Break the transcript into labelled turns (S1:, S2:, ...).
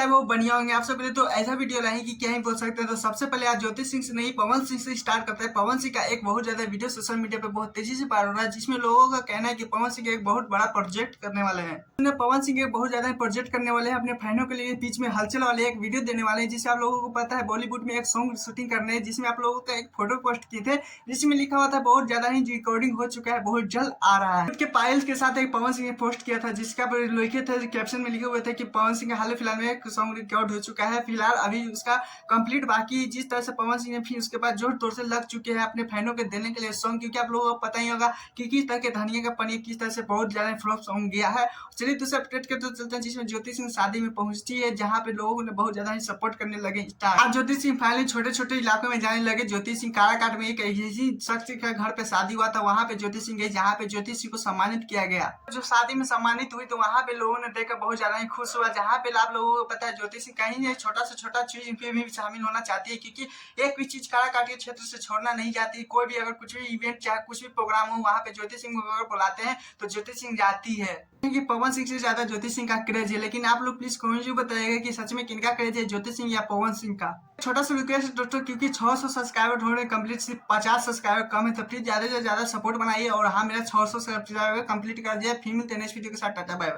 S1: है वो बढ़िया होंगे। आप सब पहले तो ऐसा वीडियो लाए कि क्या ही बोल सकते हैं। तो सबसे पहले आज ज्योतिष सिंह से नहीं पवन सिंह से स्टार्ट करते हैं। पवन सिंह का एक बहुत ज्यादा वीडियो सोशल मीडिया पे बहुत तेजी से पार हो रहा है, जिसमें लोगों का कहना है कि पवन सिंह एक बहुत बड़ा प्रोजेक्ट करने वाले हैं। पवन सिंह एक बहुत ज्यादा प्रोजेक्ट करने वाले हैं, अपने फैनों के लिए बीच में हलचल वाले एक वीडियो देने वाले हैं, जिसे आप लोगों को पता है बॉलीवुड में एक सॉन्ग शूटिंग करने हैं, जिसमें आप लोगों का एक फोटो पोस्ट किए थे, जिसमें लिखा हुआ था बहुत ज्यादा ही रिकॉर्डिंग हो चुका है, बहुत जल्द आ रहा है। के पायल के साथ एक पवन सिंह ने पोस्ट किया था, जिसका लिखे थे कैप्शन में लिखे हुए थे कि पवन सिंह का हाल फिलहाल में एक सॉन्ग रिकॉर्ड हो चुका है, फिलहाल अभी उसका कंप्लीट बाकी। जिस तरह से पवन सिंह ने फिर उसके बाद जोर तोड़ से लग चुके हैं अपने फैनों के देने के लिए सॉन्ग, क्योंकि आप लोगों को पता ही होगा कि किस तरह के धनिया का पनीर किस तरह से बहुत ज्यादा फ्लॉप सॉन्ग गया है। चलिए दूसरे अपडेट करते चलते हैं, जिसमें ज्योति सिंह शादी में पहुंचती है, जहां पे लोगों ने बहुत ज्यादा ही सपोर्ट करने लगे स्टार। अब ज्योति सिंह फाइनली छोटे छोटे इलाकों में जाने लगे। ज्योति सिंह काराकाट में एक ऐसी शख्स के घर पे शादी हुआ था, वहां पे ज्योति सिंह गई, जहाँ पे ज्योति सिंह को सम्मानित किया गया। जो शादी में सम्मानित हुई तो वहां पे लोगों ने देखकर बहुत ज्यादा ही खुश हुआ, जहाँ पे आप लोगों को पता है ज्योति सिंह कहीं छोटा से छोटा चीज पे भी शामिल होना चाहती है, क्योंकि एक भी चीज काराकाट के क्षेत्र से छोड़ना नहीं चाहती। कोई भी अगर कुछ भी इवेंट चाहे कुछ भी प्रोग्राम हो, वहां पे ज्योति सिंह को अगर बुलाते हैं तो ज्योति सिंह जाती है, क्योंकि पवन सिंह से ज्यादा ज्योति सिंह का क्रेज है। लेकिन आप लोग प्लीज कमेंट में बताइएगा कि सच में किनका क्रेज है, ज्योति सिंह या पवन सिंह का। छोटा सा रिक्वेस्ट दोस्तों, क्योंकि 600 सब्सक्राइबर हो रहे कंप्लीट, सिर्फ 50 सब्सक्राइबर कम है, तो प्लीज ज्यादा से ज्यादा सपोर्ट बनाइए। और हाँ, मेरा 600 सब्सक्राइबर कंप्लीट कर दिया। फिर मिलते हैं नेक्स्ट वीडियो के साथ। Tata bye bye.